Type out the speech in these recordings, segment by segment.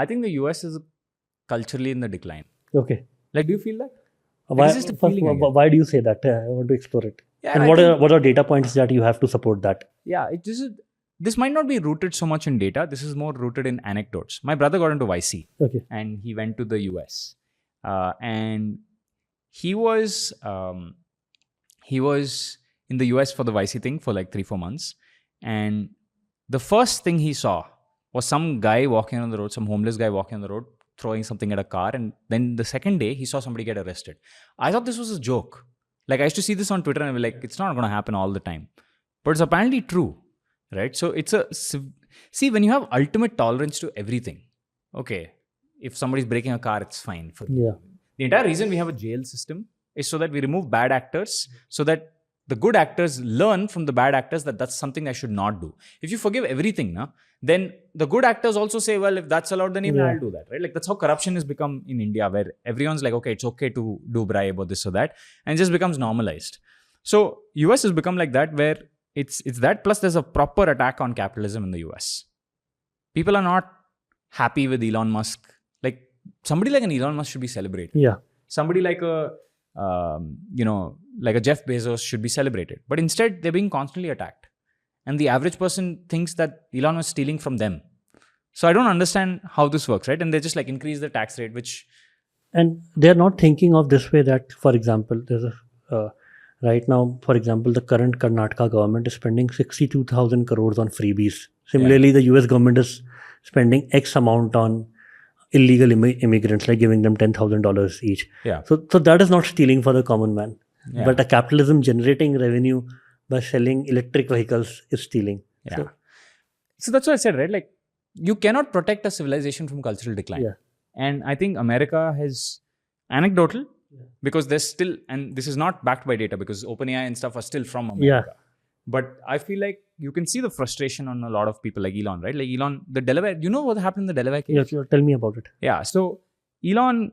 I think the US is culturally in the decline. Okay. Like, do you feel that? Why, It's just a feeling I get. why do you say that? I want to explore it. Yeah, And I what think- are data points that you have to support that? Yeah, this might not be rooted so much in data. This is more rooted in anecdotes. My brother got into YC. Okay. And he went to the US. And he was in the US for the YC thing for like 3-4 months. And the first thing he saw was some guy walking on the road, some homeless guy walking on the road, throwing something at a car. And then the second day, he saw somebody get arrested. I thought this was a joke. Like, I used to see this on Twitter and I was like, it's not going to happen all the time. But it's apparently true, right? So see, when you have ultimate tolerance to everything, okay, if somebody's breaking a car, it's fine. Yeah. The entire reason we have a jail system is so that we remove bad actors, so that the good actors learn from the bad actors that that's something I should not do. If you forgive everything, then the good actors also say, well, if that's allowed, then even I'll do that, right? Like, that's how corruption has become in India, where everyone's like, okay, it's okay to do bribe or this or that, and it just becomes normalized. So US has become like that, where it's that, plus there's a proper attack on capitalism in the US. People are not happy with Elon Musk. Like, somebody like an Elon Musk should be celebrated. Yeah. Somebody like a Jeff Bezos should be celebrated. But instead, they're being constantly attacked. And the average person thinks that Elon was stealing from them. So I don't understand how this works, right? And they just like increase the tax rate, which... And they're not thinking of this way that, for example, there's a... right now, for example, the current Karnataka government is spending 62,000 crores on freebies. Similarly, the US government is spending X amount on illegal immigrants, like giving them $10,000 each. Yeah. So that is not stealing for the common man. Yeah. But a capitalism generating revenue by selling electric vehicles is stealing. Yeah. So that's what I said, right? Like, you cannot protect a civilization from cultural decline. Yeah. And I think America has anecdotal, because there's still, and this is not backed by data because OpenAI and stuff are still from America. Yeah. But I feel like you can see the frustration on a lot of people like Elon, right? Like Elon, the Delaware, you know what happened in the Delaware case? Yeah, sure. Tell me about it. Yeah. So Elon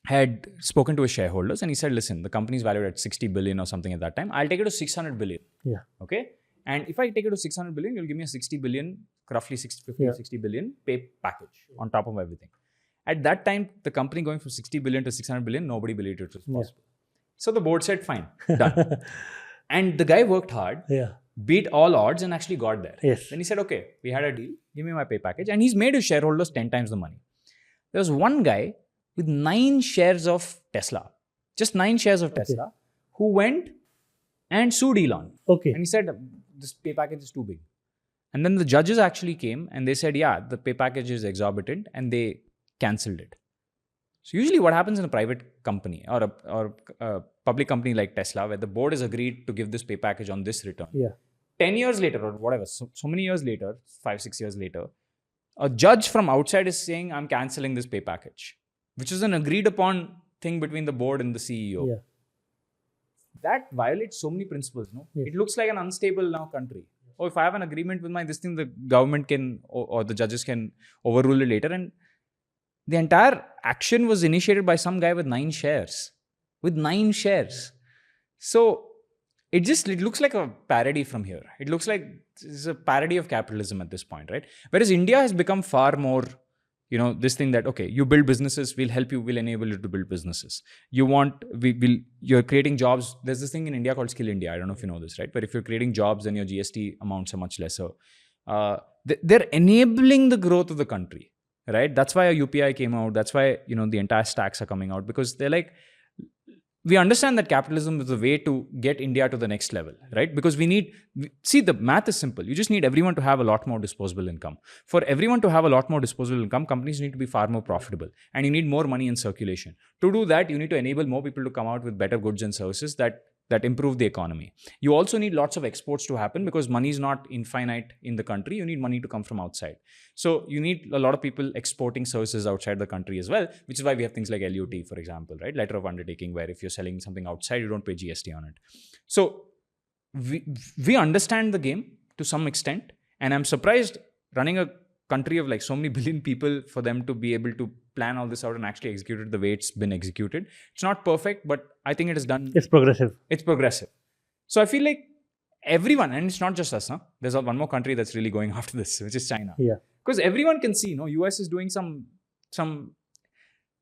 had spoken to his shareholders and he said, listen, the company is valued at 60 billion or something at that time. I'll take it to 600 billion. Yeah. Okay. And if I take it to 600 billion, you'll give me a 60 billion, roughly 60 billion pay package on top of everything. At that time, the company going from 60 billion to 600 billion, nobody believed it was possible. So the board said, fine, done. And the guy worked hard, beat all odds and actually got there. Yes. Then he said, okay, we had a deal, give me my pay package. And he's made his shareholders 10 times the money. There was one guy with 9 shares of Tesla, just 9 shares of Tesla, who went and sued Elon. Okay. And he said, this pay package is too big. And then the judges actually came and they said, yeah, the pay package is exorbitant, and they cancelled it. So usually what happens in a private company or a public company like Tesla, where the board has agreed to give this pay package on this return, 10 years later or whatever, so many years later, 5-6 years later, a judge from outside is saying, I'm cancelling this pay package, which is an agreed upon thing between the board and the CEO. Yeah. That violates so many principles, no? Yes. It looks like an unstable now country. Oh, if I have an agreement with this thing, the government can, or the judges can overrule it later. And the entire action was initiated by some guy with 9 shares. With 9 shares. So it looks like a parody from here. It looks like it's a parody of capitalism at this point, right? Whereas India has become far more, this thing that, okay, you build businesses, we'll help you, we'll enable you to build businesses. You're creating jobs. There's this thing in India called Skill India. I don't know if you know this, right? But if you're creating jobs, then your GST amounts are much lesser. They're enabling the growth of the country. Right? That's why a UPI came out. That's why, the entire stacks are coming out, because they're like, we understand that capitalism is the way to get India to the next level, right? Because the math is simple. You just need everyone to have a lot more disposable income. For everyone to have a lot more disposable income, companies need to be far more profitable, and you need more money in circulation. To do that, you need to enable more people to come out with better goods and services that improve the economy. You also need lots of exports to happen, because money is not infinite in the country. You need money to come from outside. So you need a lot of people exporting services outside the country as well, which is why we have things like LUT, for example, right? Letter of undertaking, where if you're selling something outside, you don't pay GST on it. So we understand the game to some extent, and I'm surprised running a country of like so many billion people, for them to be able to plan all this out and actually execute it the way it's been executed. It's not perfect, but I think it is done. It's progressive. It's progressive. So I feel like everyone, and it's not just us, there's one more country that's really going after this, which is China. Yeah. Because everyone can see, US is doing some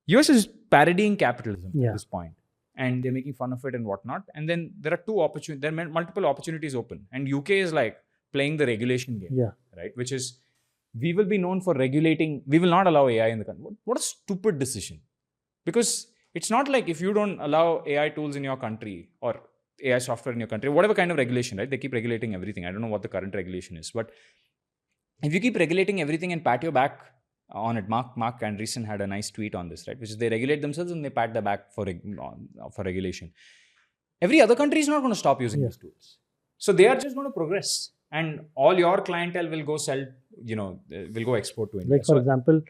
US is parodying capitalism at this point, and they're making fun of it and whatnot. And then there are multiple opportunities open, and UK is like playing the regulation game, right? Which is, we will be known for regulating. We will not allow AI in the country. What a stupid decision! Because it's not like if you don't allow AI tools in your country or AI software in your country, whatever kind of regulation, right? They keep regulating everything. I don't know what the current regulation is, but if you keep regulating everything and pat your back on it, Mark Andreessen had a nice tweet on this, right? Which is, they regulate themselves and they pat their back for regulation. Every other country is not going to stop using these tools. So they are just going to progress. And all your clientele will go sell, will go export to India. Like, for example,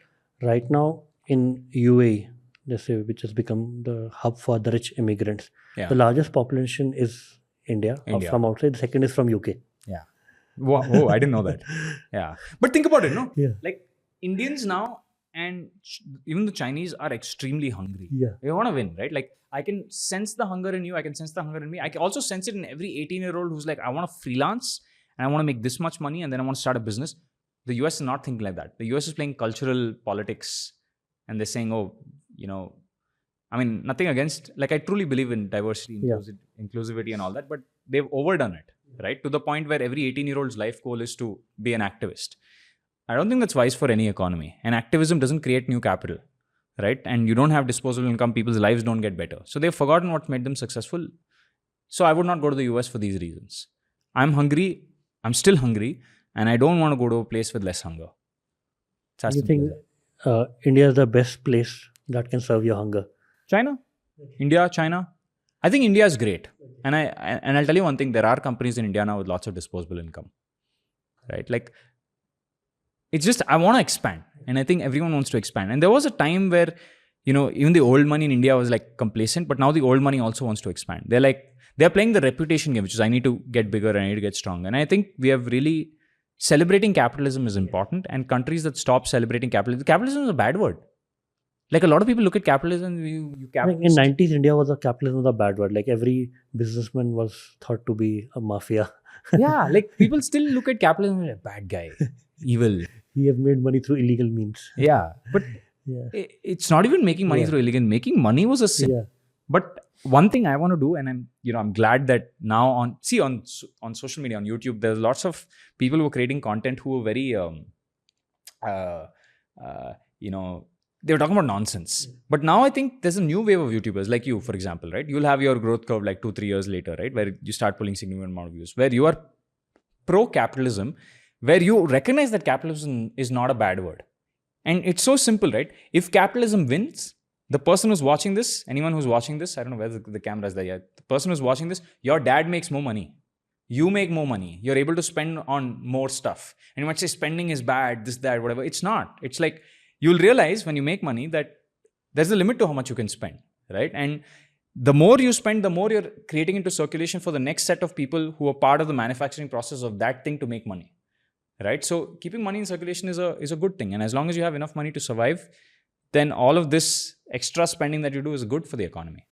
right now in UAE, let's say, which has become the hub for the rich immigrants, the largest population is India. From outside. The second is from UK. Yeah. Whoa, I didn't know that. Yeah. But think about it, no? Yeah. Like, Indians now and even the Chinese are extremely hungry. Yeah. They want to win, right? Like, I can sense the hunger in you. I can sense the hunger in me. I can also sense it in every 18-year-old who's like, I want to freelance and I want to make this much money and then I want to start a business. The US is not thinking like that. The US is playing cultural politics and they're saying, I mean, nothing against, like, I truly believe in diversity, inclusivity and all that, but they've overdone it, right? To the point where every 18-year-old's life goal is to be an activist. I don't think that's wise for any economy. And activism doesn't create new capital, right? And you don't have disposable income, people's lives don't get better. So they've forgotten what made them successful. So I would not go to the US for these reasons. I'm hungry, I'm still hungry, and I don't want to go to a place with less hunger. You think India is the best place that can serve your hunger? China? India, China? I think India is great. And I'll tell you one thing, there are companies in India now with lots of disposable income, right? Like, it's just, I want to expand. And I think everyone wants to expand. And there was a time where, even the old money in India was like complacent, but now the old money also wants to expand. They're playing the reputation game, which is, I need to get bigger, I need to get stronger. And I think we have really, celebrating capitalism is important. And countries that stop celebrating capitalism is a bad word. Like, a lot of people look at capitalism, you capitalist. In 90s, India capitalism was a bad word. Like, every businessman was thought to be a mafia. Yeah, like, people still look at capitalism as a bad guy, evil. He have made money through illegal means. Yeah, but it's not even making money through illegal. Making money was a sin. Yeah. But one thing I want to do, and I'm glad that now on social media, on YouTube, there's lots of people who are creating content who are very, they were talking about nonsense. But now I think there's a new wave of YouTubers like you, for example, right? You'll have your growth curve like 2-3 years later, right? Where you start pulling significant amount of views, where you are pro-capitalism, where you recognize that capitalism is not a bad word. And it's so simple, right? If capitalism wins, the person who's watching this, anyone who's watching this, I don't know where the camera is there yet. The person who's watching this, your dad makes more money. You make more money. You're able to spend on more stuff. And you might say spending is bad, this, that, whatever. It's not. It's like, you'll realize when you make money that there's a limit to how much you can spend, right? And the more you spend, the more you're creating into circulation for the next set of people who are part of the manufacturing process of that thing to make money, right? So keeping money in circulation is a good thing. And as long as you have enough money to survive, then all of this extra spending that you do is good for the economy.